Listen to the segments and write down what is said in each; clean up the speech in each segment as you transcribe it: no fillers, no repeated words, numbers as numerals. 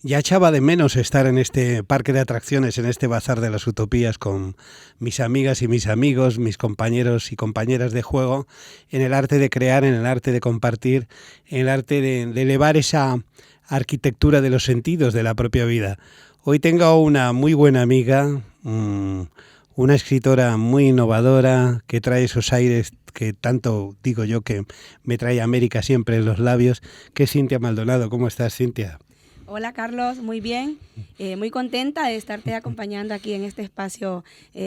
Ya echaba de menos estar en este parque de atracciones, en este bazar de las utopías con mis amigas y mis amigos, mis compañeros y compañeras de juego, en el arte de crear, en el arte de compartir, en el arte de elevar esa arquitectura de los sentidos de la propia vida. Hoy tengo una muy buena amiga, una escritora muy innovadora que trae esos aires que tanto digo yo que me trae América siempre en los labios, que es Cintia Maldonado. ¿Cómo estás, Cintia? Hola Carlos, muy bien, muy contenta de estarte acompañando aquí en este espacio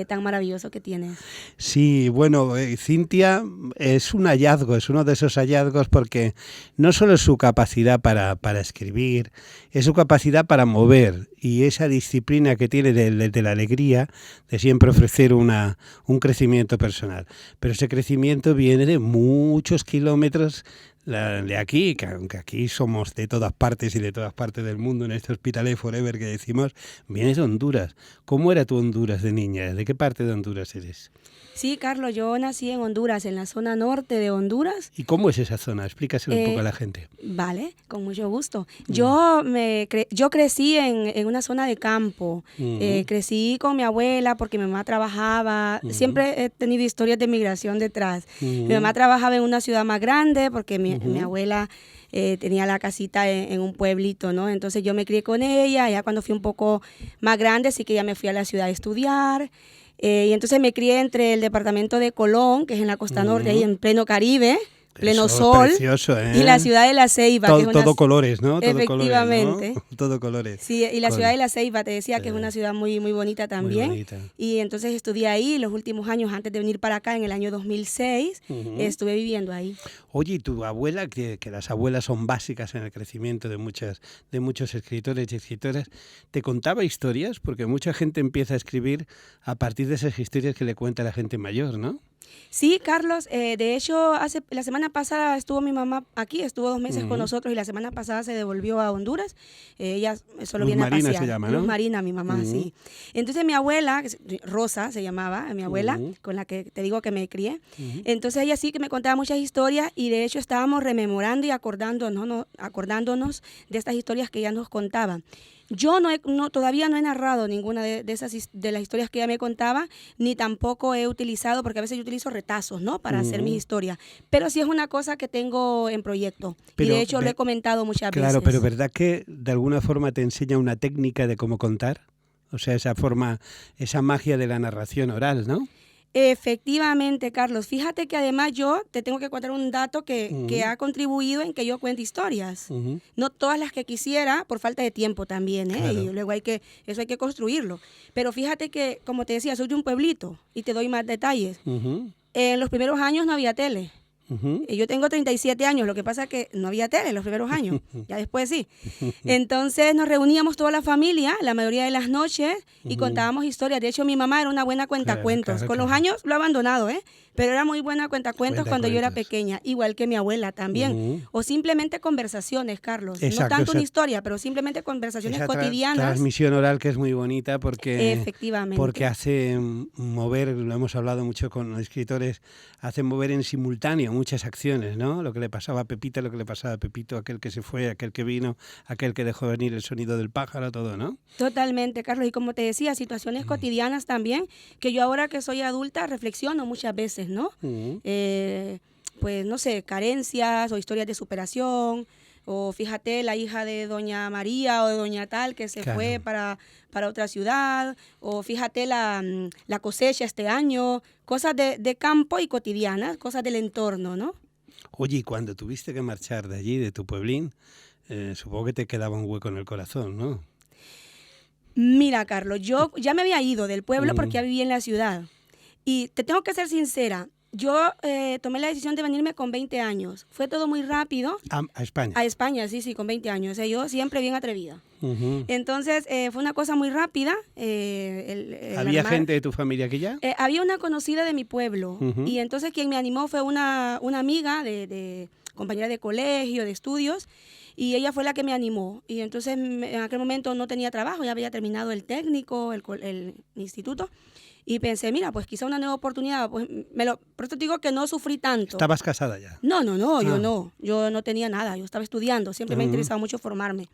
tan maravilloso que tienes. Sí, bueno, Cintia es un hallazgo, es uno de esos hallazgos porque no solo es su capacidad para escribir, es su capacidad para mover y esa disciplina que tiene de la alegría de siempre ofrecer un crecimiento personal. Pero ese crecimiento viene de muchos kilómetros de aquí, que aunque aquí somos de todas partes y de todas partes del mundo en este Hospitalet Forever que decimos, vienes de Honduras. ¿Cómo era tu Honduras de niña? ¿De qué parte de Honduras eres? Sí, Carlos, yo nací en Honduras, en la zona norte de Honduras. ¿Y cómo es esa zona? Explícaselo un poco a la gente. Vale, con mucho gusto. Yo crecí en una zona de campo. Crecí con mi abuela porque mi mamá trabajaba. Siempre he tenido historias de migración detrás. Mi mamá trabajaba en una ciudad más grande porque mi abuela tenía la casita en un pueblito, ¿no? Entonces yo me crié con ella. Ya cuando fui un poco más grande, sí que ya me fui a la ciudad a estudiar. Y entonces me crié entre el departamento de Colón, que es en la costa norte, ahí en pleno Caribe, pleno Eso, sol, precioso, ¿eh? y la ciudad de La Ceiba. Todo, que es una, todo colores, ¿no? Todo efectivamente. Colores, ¿no? Todo colores. Sí, y la ciudad de La Ceiba, te decía que es una ciudad muy, muy bonita también. Muy bonita. Y entonces estudié ahí los últimos años antes de venir para acá, en el año 2006, estuve viviendo ahí. Oye, y tu abuela, que las abuelas son básicas en el crecimiento de muchos escritores y escritoras, ¿te contaba historias? Porque mucha gente empieza a escribir a partir de esas historias que le cuenta la gente mayor, ¿no? Sí, Carlos, de hecho, la semana pasada estuvo mi mamá aquí, estuvo 2 meses con nosotros y la semana pasada se devolvió a Honduras. Ella solo Luz viene a Marina pasear. se llama, ¿no? Luz Marina, mi mamá, sí. Entonces mi abuela, Rosa se llamaba, mi abuela, con la que te digo que me crié. Entonces ella sí que me contaba muchas historias y de hecho estábamos rememorando y acordándonos de estas historias que ella nos contaba. Yo todavía no he narrado ninguna de las historias que ella me contaba, ni tampoco he utilizado, porque a veces yo utilizo retazos, ¿no? Para hacer mis historias. Pero sí es una cosa que tengo en proyecto. Pero, y de hecho lo he comentado muchas veces. Claro, pero ¿verdad que de alguna forma te enseña una técnica de cómo contar? O sea, esa magia de la narración oral, ¿no? Efectivamente, Carlos. Fíjate que además yo te tengo que contar un dato que ha contribuido en que yo cuente historias. No todas las que quisiera, por falta de tiempo también, ¿eh? Claro. Y luego eso hay que construirlo. Pero fíjate que, como te decía, soy de un pueblito y te doy más detalles. En los primeros años no había tele. Yo tengo 37 años, lo que pasa es que no había tele en los primeros años, ya después sí. Entonces nos reuníamos toda la familia, la mayoría de las noches, y contábamos historias. De hecho, mi mamá era una buena cuentacuentos. Con los años lo ha abandonado, pero era muy buena cuentacuentos cuando yo era pequeña, igual que mi abuela también. O simplemente conversaciones, Carlos. Exacto, no tanto una historia, pero simplemente conversaciones cotidianas. Transmisión oral que es muy bonita porque, efectivamente, porque hace mover, lo hemos hablado mucho con escritores, hace mover en simultáneo muchas acciones, ¿no? Lo que le pasaba a Pepita, lo que le pasaba a Pepito, aquel que se fue, aquel que vino, aquel que dejó venir el sonido del pájaro, todo, ¿no? Totalmente, Carlos. Y como te decía, situaciones cotidianas también, que yo ahora que soy adulta reflexiono muchas veces, ¿no? Pues, no sé, carencias o historias de superación, o fíjate, la hija de doña María o de doña tal que se fue para otra ciudad, o fíjate la cosecha este año, cosas de campo y cotidianas, cosas del entorno, ¿no? Oye, y cuando tuviste que marchar de allí, de tu pueblín, supongo que te quedaba un hueco en el corazón, ¿no? Mira, Carlos, yo ya me había ido del pueblo porque ya vivía en la ciudad. Y te tengo que ser sincera, yo tomé la decisión de venirme con 20 años. Fue todo muy rápido. ¿A España? A España, sí, con 20 años. O sea, yo siempre bien atrevida. Entonces, fue una cosa muy rápida. ¿Había gente de tu familia aquí ya? Había una conocida de mi pueblo. Y entonces quien me animó fue una amiga de compañera de colegio, de estudios. Y ella fue la que me animó. Y entonces, en aquel momento no tenía trabajo. Ya había terminado el técnico, el instituto. Y pensé, mira, pues quizá una nueva oportunidad. Pues por eso te digo que no sufrí tanto. ¿Estabas casada ya? No, yo no tenía nada. Yo estaba estudiando, siempre me ha interesado mucho formarme.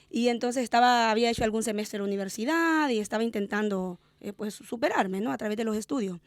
Y entonces había hecho algún semestre de universidad y estaba intentando pues superarme, ¿no? A través de los estudios.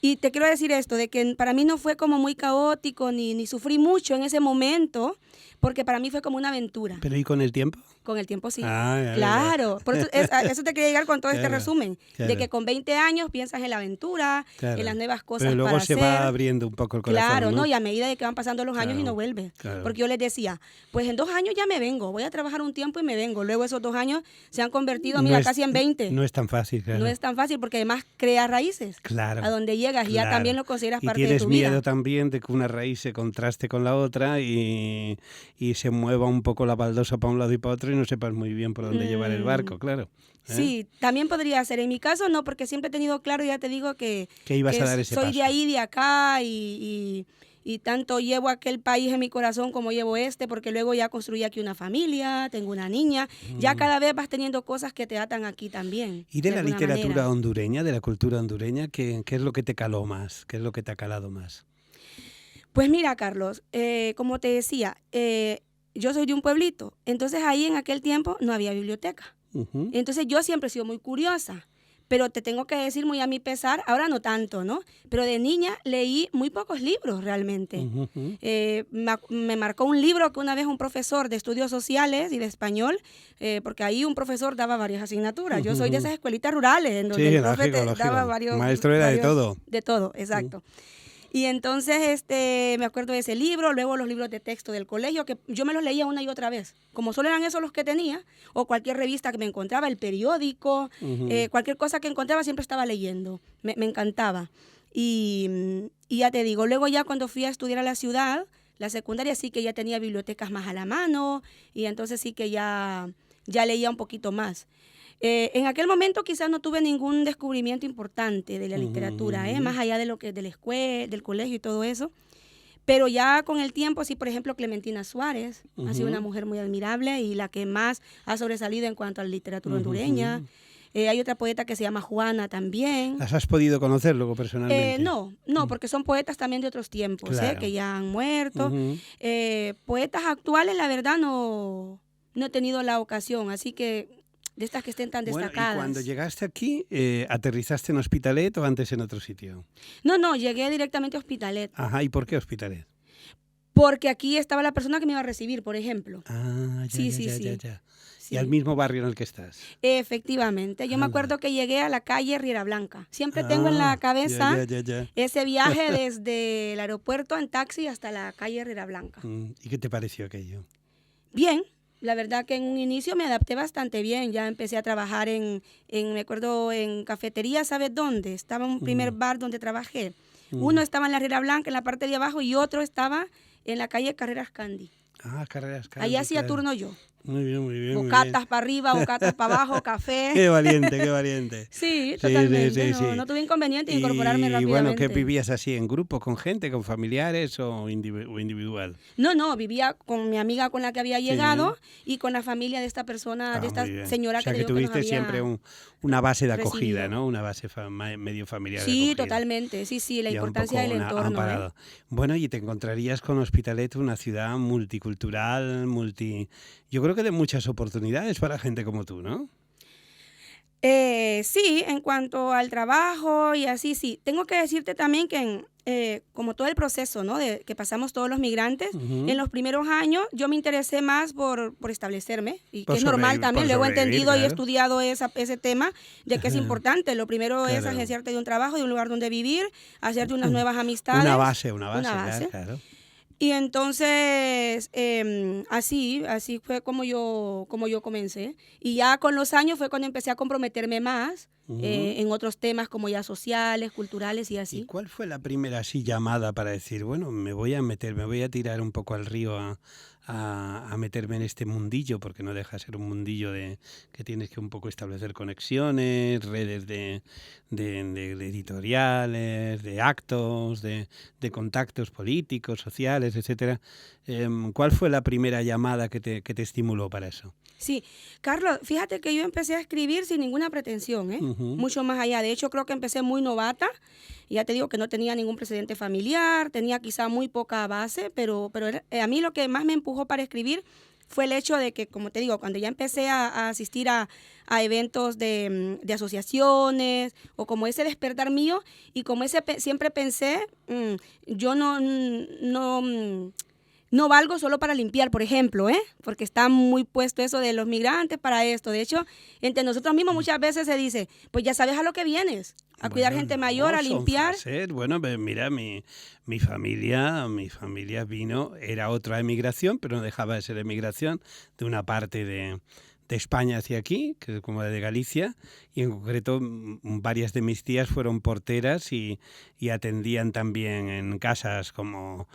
Y te quiero decir esto, de que para mí no fue como muy caótico, ni sufrí mucho en ese momento, porque para mí fue como una aventura. ¿Pero y con el tiempo? Con el tiempo sí. Ya, claro. ya. Por eso te quería llegar con todo este resumen. Claro. De que con 20 años piensas en la aventura, en las nuevas cosas Pero luego para se hacer. va abriendo un poco el corazón, Claro, ¿no? Y a medida de que van pasando los años y no vuelve. Claro. Porque yo les decía, pues en 2 años ya me vengo, voy a trabajar un tiempo y me vengo. Luego esos 2 años se han convertido, casi en 20. No es tan fácil, claro. No es tan fácil porque además creas raíces. Claro. A donde llegas y ya también lo consideras parte de tu vida. Y tienes miedo también de que una raíz se contraste con la otra y se mueva un poco la baldosa para un lado y para otro y no sepas muy bien por dónde llevar el barco, claro. Sí, también podría ser. En mi caso no, porque siempre he tenido claro, ya te digo que ibas a dar ese soy paso. de ahí, de acá y tanto llevo aquel país en mi corazón como llevo porque luego ya construí aquí una familia, tengo una niña, ya cada vez vas teniendo cosas que te atan aquí también. ¿Y de la literatura hondureña, de la cultura hondureña, qué es lo que te caló más? ¿Qué es lo que te ha calado más? Pues mira, Carlos, como te decía, yo soy de un pueblito, entonces ahí en aquel tiempo no había biblioteca. Entonces yo siempre he sido muy curiosa, pero te tengo que decir muy a mi pesar, ahora no tanto, ¿no? Pero de niña leí muy pocos libros realmente. Me marcó un libro que una vez un profesor de estudios sociales y de español, porque ahí un profesor daba varias asignaturas. Yo soy de esas escuelitas rurales, en donde el profe te daba varios... Maestro era de todo. De todo, exacto. Y entonces me acuerdo de ese libro, luego los libros de texto del colegio, que yo me los leía una y otra vez. Como solo eran esos los que tenía, o cualquier revista que me encontraba, el periódico, cualquier cosa que encontraba siempre estaba leyendo. Me encantaba. Y ya te digo, luego ya cuando fui a estudiar a la ciudad, la secundaria sí que ya tenía bibliotecas más a la mano, y entonces sí que ya leía un poquito más. En aquel momento quizás no tuve ningún descubrimiento importante de la literatura, más allá de lo que de la escuela, del colegio y todo eso. Pero ya con el tiempo, sí, por ejemplo, Clementina Suárez ha sido una mujer muy admirable y la que más ha sobresalido en cuanto a la literatura hondureña. Hay otra poeta que se llama Juana también. ¿Las has podido conocer luego personalmente? No, porque son poetas también de otros tiempos, claro. Que ya han muerto. Poetas actuales, la verdad, no he tenido la ocasión, así que de estas que estén tan destacadas. ¿Y cuando llegaste aquí, aterrizaste en Hospitalet o antes en otro sitio? No, llegué directamente a Hospitalet. Ajá, ¿y por qué Hospitalet? Porque aquí estaba la persona que me iba a recibir, por ejemplo. Ah, ya. Sí. ¿Y al mismo barrio en el que estás? Efectivamente. Yo me acuerdo que llegué a la calle Riera Blanca. Siempre tengo en la cabeza ese viaje desde el aeropuerto en taxi hasta la calle Riera Blanca. ¿Y qué te pareció aquello? Bien. La verdad que en un inicio me adapté bastante bien. Ya empecé a trabajar me acuerdo, en cafetería, ¿sabes dónde? Estaba un primer bar donde trabajé. Uno estaba en la Riera Blanca, en la parte de abajo, y otro estaba en la calle Carreras Candy. Ah, Carreras Candy. Ahí hacía turno yo. Muy bien. Bocatas para arriba, bocatas para abajo, café. Qué valiente. Sí, totalmente. Sí. No tuve inconveniente en incorporarme rápidamente. Y bueno, ¿qué vivías así? ¿En grupo, con gente, con familiares o individual? No, vivía con mi amiga con la que había llegado y con la familia de esta persona, de esta señora o sea, que tuviste siempre una base de acogida, recibido. ¿no? Una base medio familiar de Sí, acogida. totalmente. Sí, la importancia del entorno. Bueno, y te encontrarías con Hospitalet, una ciudad multicultural, yo creo que de muchas oportunidades para gente como tú, ¿no? Sí, en cuanto al trabajo y así, sí. Tengo que decirte también que como todo el proceso, ¿no? que pasamos todos los migrantes, en los primeros años yo me interesé más por establecerme, y que es normal también. Luego he entendido y he estudiado ese tema de que es importante. Lo primero es hacerte de un trabajo, de un lugar donde vivir, hacerte unas nuevas amistades. Una base. Claro. Y entonces, así fue como yo comencé. Y ya con los años fue cuando empecé a comprometerme más en otros temas como ya sociales, culturales y así. ¿Y cuál fue la primera así llamada para decir, bueno, me voy a tirar un poco al río a meterme en este mundillo, porque no deja de ser un mundillo que tienes que un poco establecer conexiones, redes de editoriales, de actos, de contactos políticos, sociales, etcétera? ¿Cuál fue la primera llamada que te estimuló para eso? Sí, Carlos, fíjate que yo empecé a escribir sin ninguna pretensión, mucho más allá. De hecho, creo que empecé muy novata. Ya te digo que no tenía ningún precedente familiar, tenía quizá muy poca base, pero a mí lo que más me empujó para escribir fue el hecho de que, como te digo, cuando ya empecé a asistir a eventos de asociaciones, o como ese despertar mío, y como siempre pensé, yo no valgo solo para limpiar, por ejemplo, porque está muy puesto eso de los migrantes para esto. De hecho, entre nosotros mismos muchas veces se dice, pues ya sabes a lo que vienes, a cuidar gente mayor, a limpiar. Bueno, mira, mi familia vino, era otra emigración, pero no dejaba de ser emigración, de una parte de España hacia aquí, que es como de Galicia, y en concreto varias de mis tías fueron porteras y atendían también en casas como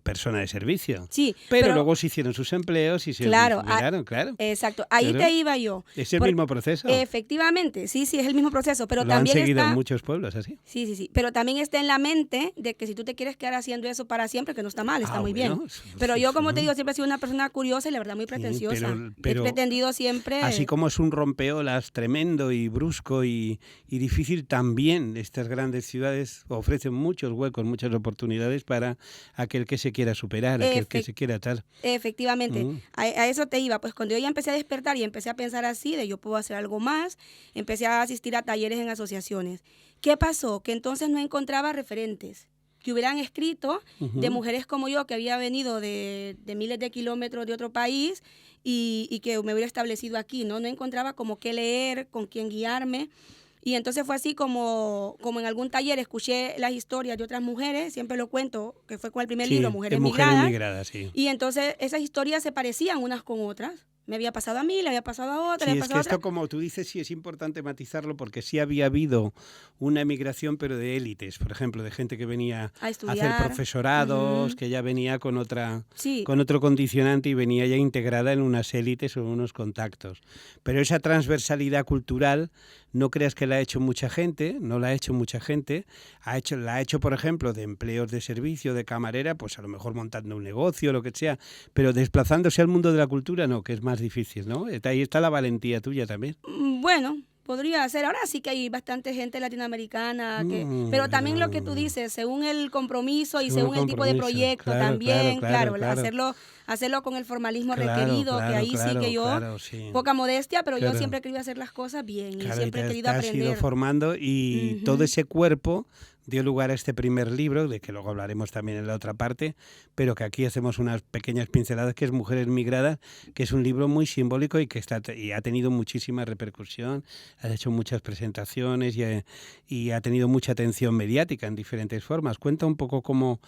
persona de servicio. Sí, pero luego se hicieron sus empleos y se jubilaron, claro. Exacto, ahí te iba yo. ¿Es el mismo proceso? Efectivamente, sí, es el mismo proceso, pero Lo también han seguido en muchos pueblos así. Sí, pero también está en la mente de que si tú te quieres quedar haciendo eso para siempre, que no está mal, está muy bien. Pero yo, como te digo, siempre he sido una persona curiosa y la verdad muy pretenciosa. Pero he pretendido siempre... Así como es un rompeolas tremendo y brusco y difícil, también estas grandes ciudades ofrecen muchos huecos, muchas oportunidades para aquel que se quiera superar, aquel que se quiera atar. Efectivamente, a eso te iba. Pues cuando yo ya empecé a despertar y empecé a pensar así, de yo puedo hacer algo más, empecé a asistir a talleres en asociaciones. ¿Qué pasó? Que entonces no encontraba referentes que hubieran escrito de mujeres como yo, que había venido de miles de kilómetros de otro país y que me hubiera establecido aquí, ¿no? No encontraba como qué leer, con quién guiarme. Y entonces fue así como en algún taller escuché las historias de otras mujeres, siempre lo cuento, que fue con el primer libro, Mujeres Migradas. Sí. Y entonces esas historias se parecían unas con otras. Me había pasado a mí, le había pasado a otra, sí, le había pasado a otra. Esto, como tú dices, sí es importante matizarlo porque sí había habido una emigración, pero de élites, por ejemplo, de gente que venía a hacer profesorados, que ya venía con otro condicionante y venía ya integrada en unas élites o en unos contactos. Pero esa transversalidad cultural, no creas que la ha hecho mucha gente, no la ha hecho mucha gente, la ha hecho, por ejemplo, de empleos de servicio, de camarera, pues a lo mejor montando un negocio, lo que sea, pero desplazándose al mundo de la cultura, no, que es más difícil, ¿no? Ahí está la valentía tuya también. Bueno, podría ser. Ahora sí que hay bastante gente latinoamericana, pero también lo que tú dices, según el compromiso y según el tipo de proyecto también, claro. Hacerlo con el formalismo requerido, que ahí sí que yo, poca modestia, pero yo siempre he querido hacer las cosas bien y siempre he querido aprender. Te has ido formando y todo ese cuerpo dio lugar a este primer libro, de que luego hablaremos también en la otra parte, pero que aquí hacemos unas pequeñas pinceladas, que es Mujeres Migradas, que es un libro muy simbólico y que ha tenido muchísima repercusión, ha hecho muchas presentaciones y ha tenido mucha atención mediática en diferentes formas. Cuenta un poco cómo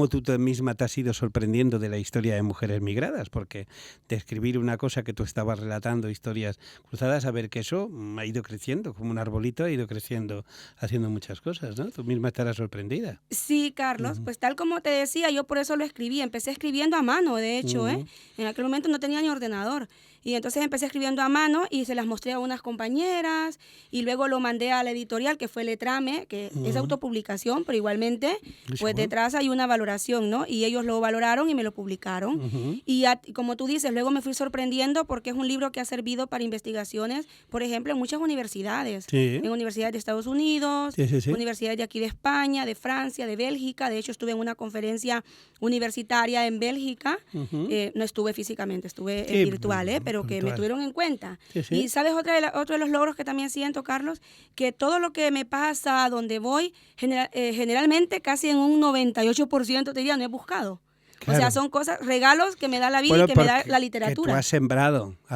tú misma te has ido sorprendiendo de la historia de Mujeres Migradas, porque de escribir una cosa que tú estabas relatando, historias cruzadas, a ver que eso ha ido creciendo, como un arbolito ha ido creciendo, haciendo muchas cosas, ¿no? Tú misma estarás sorprendida. Sí, Carlos, pues tal como te decía, yo por eso lo escribí, empecé escribiendo a mano, de hecho, en aquel momento no tenía ni ordenador, y entonces empecé escribiendo a mano y se las mostré a unas compañeras, y luego lo mandé a la editorial, que fue Letrame, que es autopublicación, pero igualmente, pues detrás hay una valoración, ¿no? Y ellos lo valoraron y me lo publicaron, y como tú dices, luego me fui sorprendiendo porque es un libro que ha servido para investigaciones, por ejemplo, en muchas universidades, en universidades de Estados Unidos, universidades de aquí de España, de Francia, de Bélgica. De hecho, estuve en una conferencia universitaria en Bélgica. No estuve físicamente, estuve virtual, pero que me tuvieron en cuenta. Y ¿sabes otro de los logros que también siento, Carlos? Que todo lo que me pasa donde voy, generalmente casi en un 98% te diría, no he buscado. Claro. O sea, son cosas, regalos que me da la vida y que me da la literatura. Que tú has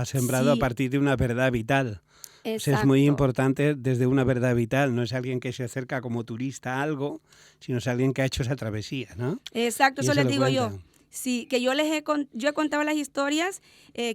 sembrado a partir de una verdad vital. O sea, es muy importante desde una verdad vital, no es alguien que se acerca como turista a algo, sino es alguien que ha hecho esa travesía, ¿no? Exacto, eso les digo yo. Sí, que yo he contado las historias,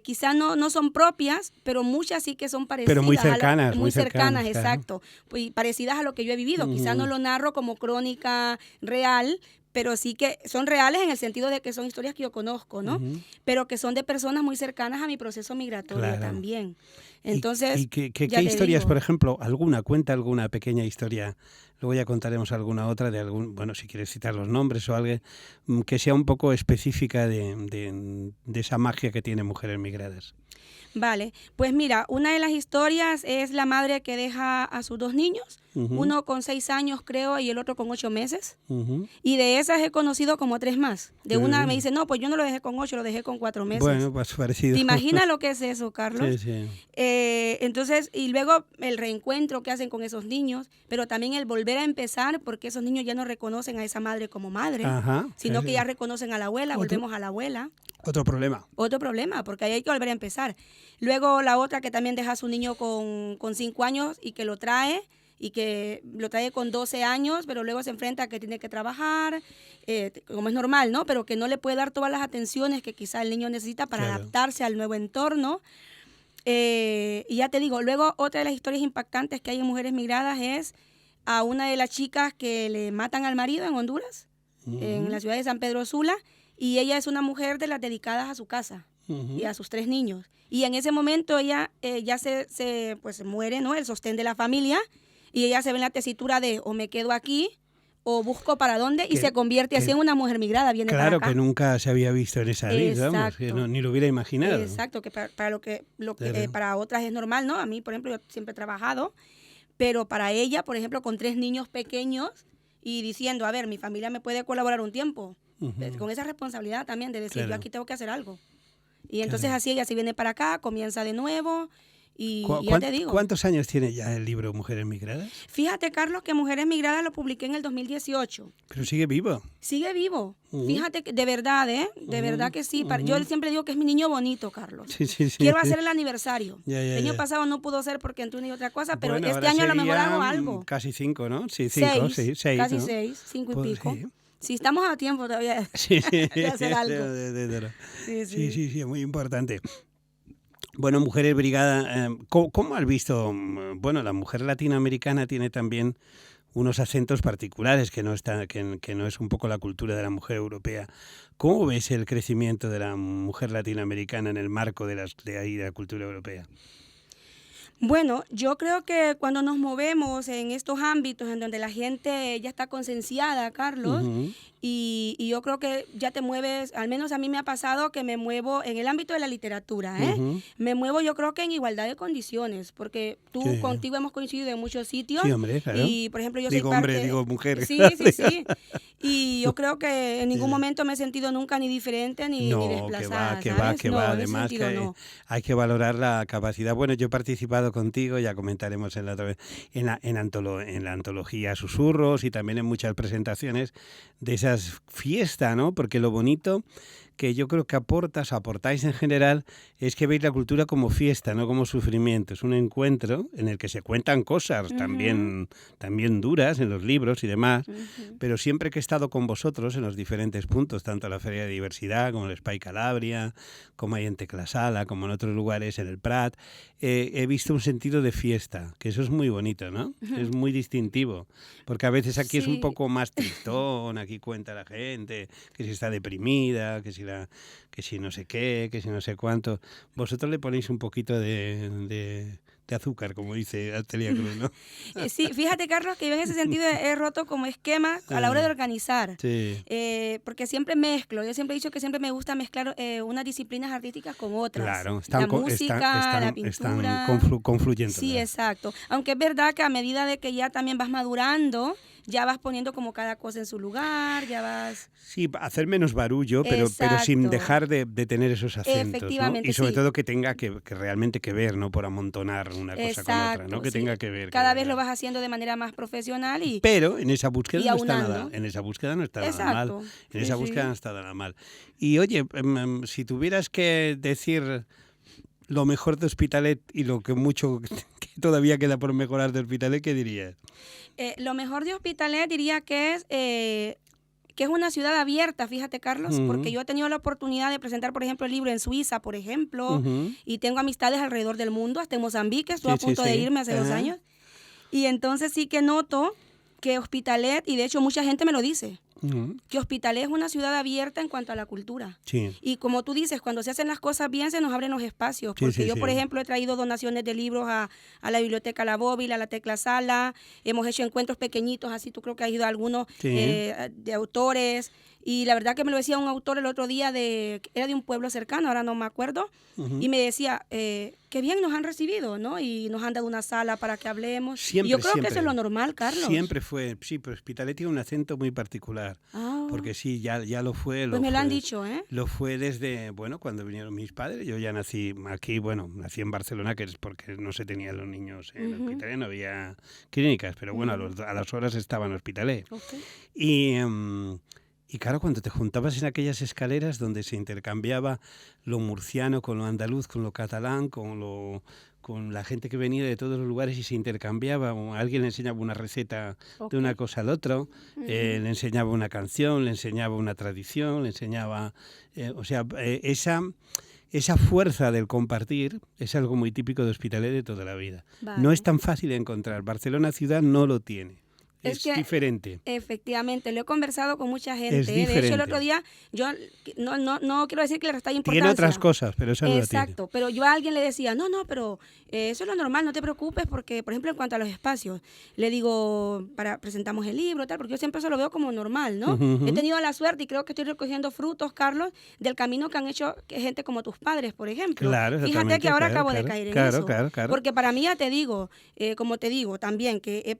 quizás no son propias, pero muchas sí que son parecidas. Pero muy cercanas. Muy cercanas, exacto. Pues, parecidas a lo que yo he vivido. Quizás no lo narro como crónica real, pero sí que son reales en el sentido de que son historias que yo conozco, ¿no? Pero que son de personas muy cercanas a mi proceso migratorio también. Entonces, ¿Y qué historias, por ejemplo, cuenta alguna pequeña historia, luego ya contaremos alguna otra de algún, bueno, si quieres citar los nombres o algo, que sea un poco específica de esa magia que tiene Mujeres Migradas? Vale, pues mira, una de las historias es la madre que deja a sus 2 niños, uno con 6 años creo y el otro con 8 meses. Y de esas he conocido como 3 más. De una me dice, no, pues yo no lo dejé con 8, lo dejé con 4 meses. Bueno, pues parecido. ¿Te imaginas lo que es eso, Carlos? Sí, sí. Entonces, y luego el reencuentro que hacen con esos niños, pero también el volver a empezar, porque esos niños ya no reconocen a esa madre como madre, sino que ya reconocen a la abuela, volvemos a la abuela. Otro problema. Otro problema, porque ahí hay que volver a empezar. Luego la otra que también deja a su niño con 5 años y que lo trae con 12 años, pero luego se enfrenta a que tiene que trabajar, como es normal, ¿no? Pero que no le puede dar todas las atenciones que quizá el niño necesita para adaptarse al nuevo entorno. Y ya te digo, luego otra de las historias impactantes que hay en Mujeres Migradas es a una de las chicas que le matan al marido en Honduras, en la ciudad de San Pedro Sula, y ella es una mujer de las dedicadas a su casa y a sus 3 niños. Y en ese momento ella ya se muere, ¿no? El sostén de la familia, y ella se ve en la tesitura de o me quedo aquí o busco para dónde, y se convierte así en una mujer migrada, viene para acá. Claro, que nunca se había visto en esa vida, vamos, que ni lo hubiera imaginado. Exacto, que para otras es normal, ¿no? A mí, por ejemplo, yo siempre he trabajado, pero para ella, por ejemplo, con 3 niños pequeños y diciendo, a ver, mi familia me puede colaborar un tiempo, con esa responsabilidad también de decir, yo aquí tengo que hacer algo. Y entonces así ella se viene para acá, comienza de nuevo. Y ya te digo. ¿Cuántos años tiene ya el libro Mujeres Migradas? Fíjate, Carlos, que Mujeres Migradas lo publiqué en el 2018. Pero sigue vivo. Sigue vivo. Fíjate, que de verdad, de verdad que sí. Yo siempre digo que es mi niño bonito, Carlos. Sí. Quiero hacer el aniversario. El año pasado no pudo ser porque entré una y otra cosa, pero este año a lo mejor hago algo. Casi 5, ¿no? Sí, 5, 6. Casi ¿no? 6, 5 y Pues, pico. Sí. Sí, estamos a tiempo todavía de hacer algo. Sí, muy importante. Bueno, Mujeres Brigada, ¿cómo has visto? Bueno, la mujer latinoamericana tiene también unos acentos particulares que no es un poco la cultura de la mujer europea. ¿Cómo ves el crecimiento de la mujer latinoamericana en el marco de la cultura europea? Bueno, yo creo que cuando nos movemos en estos ámbitos en donde la gente ya está concienciada, Carlos, y yo creo que ya te mueves, al menos a mí me ha pasado que me muevo en el ámbito de la literatura, me muevo yo creo que en igualdad de condiciones, porque contigo hemos coincidido en muchos sitios. Sí, hombre, claro. Y, por ejemplo, yo digo soy parte... hombre, digo mujer. Sí. Y yo creo que en ningún momento me he sentido nunca ni diferente ni desplazada. Que va. Además hay que valorar la capacidad. Bueno, yo he participado contigo, ya comentaremos en la antología Susurros y también en muchas presentaciones de esas fiestas, ¿no? Porque lo bonito que yo creo que aportáis en general, es que veis la cultura como fiesta, no como sufrimiento. Es un encuentro en el que se cuentan cosas también duras en los libros y demás, pero siempre que he estado con vosotros en los diferentes puntos, tanto en la Feria de Diversidad como en el Espai Calabria, como hay en Teclasala, como en otros lugares, en el Prat, he visto un sentido de fiesta, que eso es muy bonito, ¿no? Es muy distintivo, porque a veces aquí es un poco más tristón, aquí cuenta la gente que si está deprimida, que si no sé qué, que si no sé cuánto. Vosotros le ponéis un poquito de azúcar, como dice Celia Cruz, ¿no? Sí, fíjate, Carlos, que yo en ese sentido he roto como esquema a la hora de organizar. Sí. Porque siempre mezclo. Yo siempre he dicho que siempre me gusta mezclar unas disciplinas artísticas con otras. Claro, la música, la pintura. Están confluyendo. Sí, ¿verdad? exacto. Aunque es verdad que a medida de que ya también vas madurando, ya vas poniendo como cada cosa en su lugar, ya vas... Sí, hacer menos barullo, pero sin dejar de tener esos acentos, ¿no? Y sobre todo que tenga que realmente que ver, no por amontonar una cosa con otra, ¿no? Que tenga que ver. Cada vez lo vas haciendo de manera más profesional y... Pero en esa búsqueda no está aunando. nada, en esa búsqueda no está nada mal. En esa Sí, búsqueda no está nada mal. Y oye, si tuvieras que decir lo mejor de Hospitalet y lo que mucho que todavía queda por mejorar de Hospitalet, ¿qué dirías? Lo mejor de Hospitalet diría que es una ciudad abierta, fíjate, Carlos, porque yo he tenido la oportunidad de presentar, por ejemplo, el libro en Suiza, por ejemplo, y tengo amistades alrededor del mundo, hasta en Mozambique, estuve a punto de irme hace 2 años, y entonces sí que noto que Hospitalet, y de hecho mucha gente me lo dice, que Hospitalet es una ciudad abierta en cuanto a la cultura. Sí. Y como tú dices, cuando se hacen las cosas bien, se nos abren los espacios. Porque yo, por ejemplo, he traído donaciones de libros a la Biblioteca La Bóvila, a la Tecla Sala. Hemos hecho encuentros pequeñitos, así tú creo que has ido a algunos de autores. Y la verdad que me lo decía un autor el otro día, era de un pueblo cercano, ahora no me acuerdo, y me decía, qué bien nos han recibido, ¿no? Y nos han dado una sala para que hablemos. Siempre, y yo creo siempre. que eso es lo normal, Carlos. Siempre fue, sí, pero Hospitalet tiene un acento muy particular, porque sí, ya lo fue. Pues me lo han dicho, ¿eh? Lo fue desde, bueno, cuando vinieron mis padres. Yo ya nací aquí, bueno, nací en Barcelona, que es porque no se tenían los niños en Hospitalet, no había clínicas, pero bueno, a las horas estaba en Hospitalet. Okay. Y claro, cuando te juntabas en aquellas escaleras donde se intercambiaba lo murciano con lo andaluz, con lo catalán, con la gente que venía de todos los lugares y se intercambiaba, alguien le enseñaba una receta de una cosa al otro, le enseñaba una canción, le enseñaba una tradición, le enseñaba... esa fuerza del compartir es algo muy típico de Hospitalet de toda la vida. Vale. No es tan fácil de encontrar. Barcelona ciudad no lo tiene. Es diferente. Efectivamente, lo he conversado con mucha gente. De hecho, el otro día, yo no quiero decir que le resta importancia. Tiene otras cosas, pero eso no lo tiene. Exacto, pero yo a alguien le decía, no, pero eso es lo normal, no te preocupes, porque, por ejemplo, en cuanto a los espacios, le digo, presentamos el libro, tal, porque yo siempre eso lo veo como normal, ¿no? He tenido la suerte y creo que estoy recogiendo frutos, Carlos, del camino que han hecho gente como tus padres, por ejemplo. Claro, fíjate que ahora acabo de caer en eso. Claro. Porque para mí, ya te digo, como te digo, también que,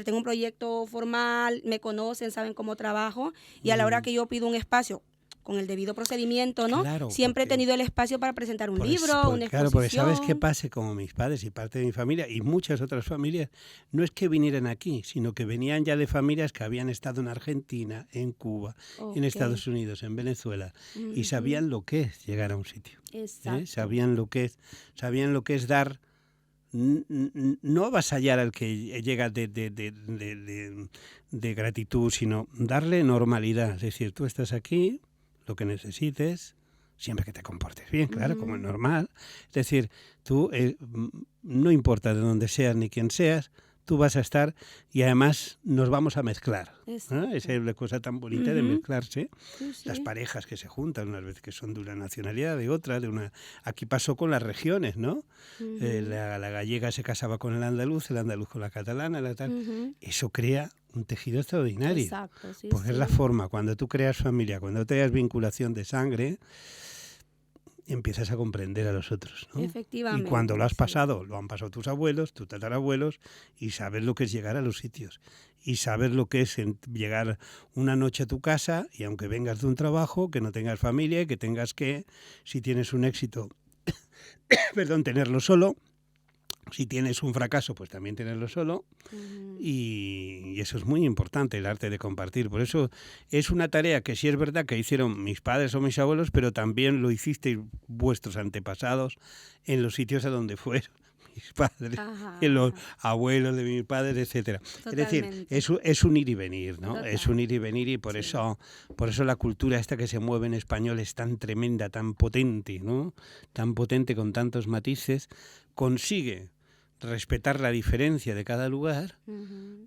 tengo un proyecto formal, me conocen, saben cómo trabajo, y a la hora que yo pido un espacio con el debido procedimiento, ¿no? Claro, siempre he tenido el espacio para presentar un libro, una exposición. Claro, porque ¿sabes qué pasa? Como mis padres y parte de mi familia y muchas otras familias, no es que vinieran aquí, sino que venían ya de familias que habían estado en Argentina, en Cuba, en Estados Unidos, en Venezuela, y sabían lo que es llegar a un sitio. Exacto. Sabían lo que es dar... No avasallar al que llega de gratitud, sino darle normalidad. Es decir, tú estás aquí, lo que necesites, siempre que te comportes bien, claro, como es normal. Es decir, tú, no importa de dónde seas ni quién seas, tú vas a estar y además nos vamos a mezclar. Esa es la cosa tan bonita de mezclarse. Sí. Las parejas que se juntan, unas veces que son de una nacionalidad, de otra, Aquí pasó con las regiones, ¿no? La gallega se casaba con el andaluz con la catalana, Eso crea un tejido extraordinario. Exacto, sí, porque es la forma, cuando tú creas familia, cuando creas vinculación de sangre, empiezas a comprender a los otros, ¿no? Efectivamente. Y cuando lo has pasado, lo han pasado tus abuelos, tus tatarabuelos, y sabes lo que es llegar a los sitios. Y sabes lo que es llegar una noche a tu casa y aunque vengas de un trabajo, que no tengas familia, que tengas que, si tienes un éxito, tenerlo solo. Si tienes un fracaso, pues también tenerlo solo. Y eso es muy importante, el arte de compartir. Por eso es una tarea que sí es verdad que hicieron mis padres o mis abuelos, pero también lo hicisteis vuestros antepasados en los sitios a donde fueron mis padres, en los abuelos de mis padres, etcétera. Totalmente. Es decir, es un ir y venir, ¿no? Total. Es un ir y venir y por eso la cultura esta que se mueve en español es tan tremenda, tan potente, ¿no? Tan potente con tantos matices, consigue respetar la diferencia de cada lugar,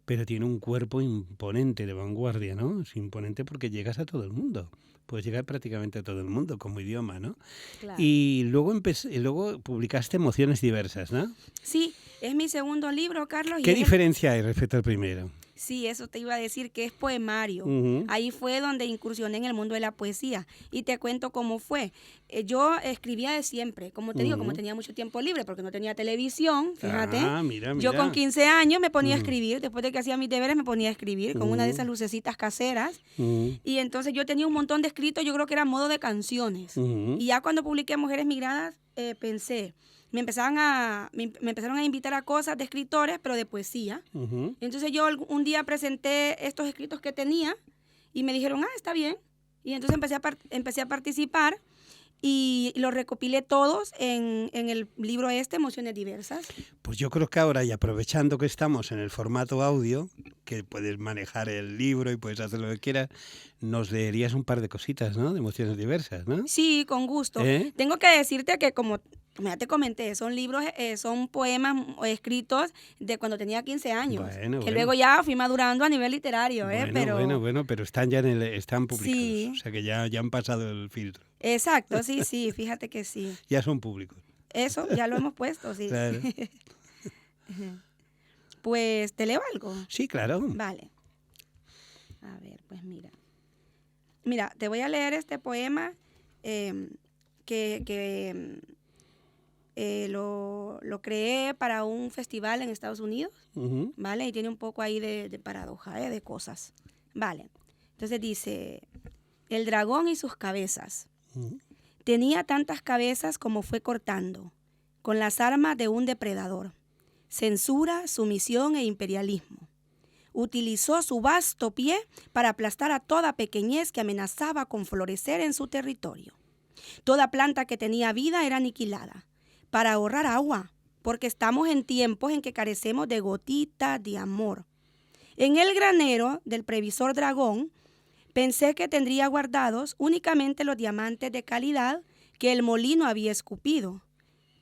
pero tiene un cuerpo imponente de vanguardia, ¿no? Es imponente porque llegas a todo el mundo. Puedes llegar prácticamente a todo el mundo como idioma, ¿no? Claro. Y luego publicaste Emociones Diversas, ¿no? Sí, es mi segundo libro, Carlos. ¿Qué diferencia hay respecto al primero? Sí, eso te iba a decir, que es poemario. Ahí fue donde incursioné en el mundo de la poesía. Y te cuento cómo fue. Yo escribía de siempre, como te digo, como tenía mucho tiempo libre, porque no tenía televisión, fíjate. Mira. Yo con 15 años me ponía a escribir, después de que hacía mis deberes me ponía a escribir con una de esas lucecitas caseras. Y entonces yo tenía un montón de escritos, yo creo que era modo de canciones. Y ya cuando publiqué Mujeres Migradas, pensé... Me empezaron a invitar a cosas de escritores, pero de poesía. Entonces yo un día presenté estos escritos que tenía y me dijeron, está bien. Y entonces empecé a participar y los recopilé todos en el libro Emociones Diversas. Pues yo creo que ahora, y aprovechando que estamos en el formato audio, que puedes manejar el libro y puedes hacer lo que quieras, nos leerías un par de cositas, ¿no? De Emociones Diversas, ¿no? Sí, con gusto. Tengo que decirte que como ya te comenté, son libros, son poemas escritos de cuando tenía 15 años, luego ya fui madurando a nivel literario, pero están ya están publicados, sí. O sea que ya han pasado el filtro. Exacto, sí, fíjate que sí. Ya son públicos. Eso, ya lo hemos puesto, sí. Claro. Pues, ¿te leo algo? Sí, claro. Vale. A ver, pues mira. Mira, te voy a leer este poema lo creé para un festival en Estados Unidos, ¿vale? Y tiene un poco ahí de paradoja, de cosas. Vale. Entonces dice, el dragón y sus cabezas. Tenía tantas cabezas como fue cortando, con las armas de un depredador. Censura, sumisión e imperialismo. Utilizó su vasto pie para aplastar a toda pequeñez que amenazaba con florecer en su territorio. Toda planta que tenía vida era aniquilada, para ahorrar agua, porque estamos en tiempos en que carecemos de gotitas de amor. En el granero del previsor dragón, pensé que tendría guardados únicamente los diamantes de calidad que el molino había escupido.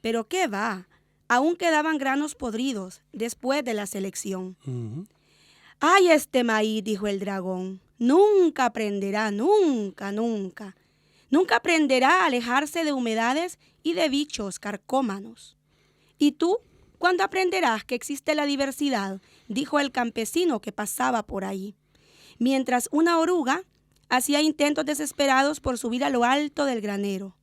Pero ¿qué va? Aún quedaban granos podridos después de la selección. ¡Ay, este maíz!, dijo el dragón. Nunca aprenderá, nunca. Nunca aprenderá a alejarse de humedades y de bichos carcómanos. ¿Y tú? ¿Cuándo aprenderás que existe la diversidad?, dijo el campesino que pasaba por ahí, mientras una oruga hacía intentos desesperados por subir a lo alto del granero.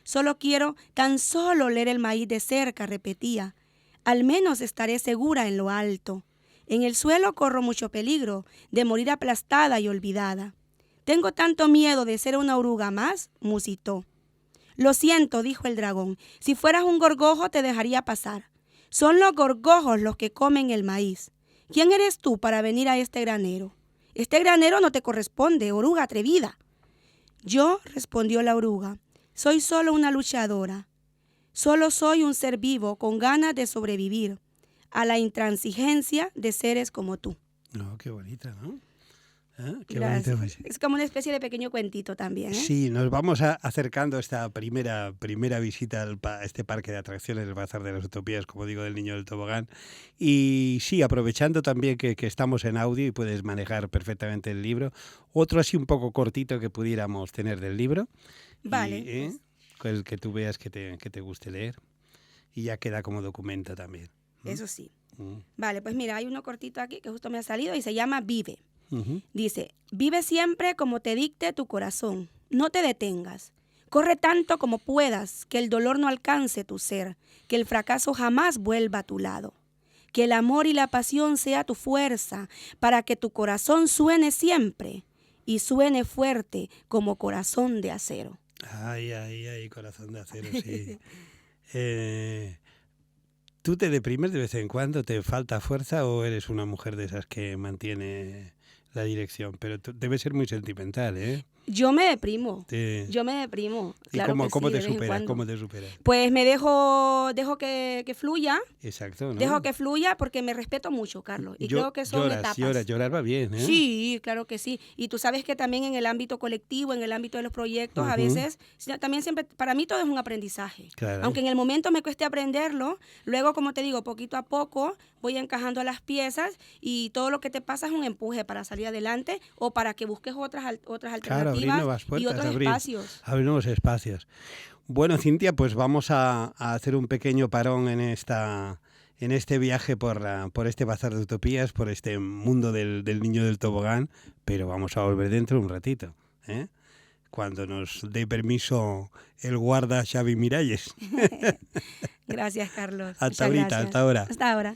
Solo quiero tan solo oler el maíz de cerca, repetía. Al menos estaré segura en lo alto. En el suelo corro mucho peligro de morir aplastada y olvidada. Tengo tanto miedo de ser una oruga más, musitó. Lo siento, dijo el dragón. Si fueras un gorgojo te dejaría pasar. Son los gorgojos los que comen el maíz. ¿Quién eres tú para venir a este granero? Este granero no te corresponde, oruga atrevida. Yo, respondió la oruga, soy solo una luchadora. Solo soy un ser vivo con ganas de sobrevivir a la intransigencia de seres como tú. No, qué bonita, ¿no? Qué bonito. Es como una especie de pequeño cuentito también, ¿eh? Sí, nos vamos acercando a esta primera visita a este parque de atracciones, el Bazar de las Utopías, como digo, del Niño del Tobogán. Y sí, aprovechando también que estamos en audio y puedes manejar perfectamente el libro, otro así un poco cortito que pudiéramos tener del libro. Vale. Con el que tú veas que te guste leer. Y ya queda como documento también. Eso sí. Vale, pues mira, hay uno cortito aquí que justo me ha salido y se llama Vive. Dice, vive siempre como te dicte tu corazón, no te detengas, corre tanto como puedas, que el dolor no alcance tu ser, que el fracaso jamás vuelva a tu lado, que el amor y la pasión sea tu fuerza, para que tu corazón suene siempre y suene fuerte como corazón de acero. Ay, corazón de acero, sí. ¿Tú te deprimes de vez en cuando? ¿Te falta fuerza o eres una mujer de esas que mantiene la dirección? Pero debe ser muy sentimental, ¿eh? Yo me deprimo. Sí. Yo me deprimo. ¿Y claro cómo que te sí, superas? ¿Cómo te superas? Pues me dejo que fluya. Exacto, ¿no? Dejo que fluya porque me respeto mucho, Carlos. Y creo que son etapas. Llorar va bien, ¿eh? Sí, claro que sí. Y tú sabes que también en el ámbito colectivo, en el ámbito de los proyectos, a veces, también siempre, para mí todo es un aprendizaje. Claro. Aunque en el momento me cueste aprenderlo, luego, como te digo, poquito a poco voy encajando las piezas y todo lo que te pasa es un empuje para salir adelante o para que busques otras alternativas. Claro, abrir nuevas puertas, y otros espacios. Abrir nuevos espacios. Bueno, Cintia, pues vamos a hacer un pequeño parón en este viaje por este bazar de utopías, por este mundo del Niño del Tobogán, pero vamos a volver dentro un ratito, ¿eh? Cuando nos dé permiso el guarda Xavi Miralles. Gracias, Carlos. Hasta ahorita, hasta ahora. Hasta ahora.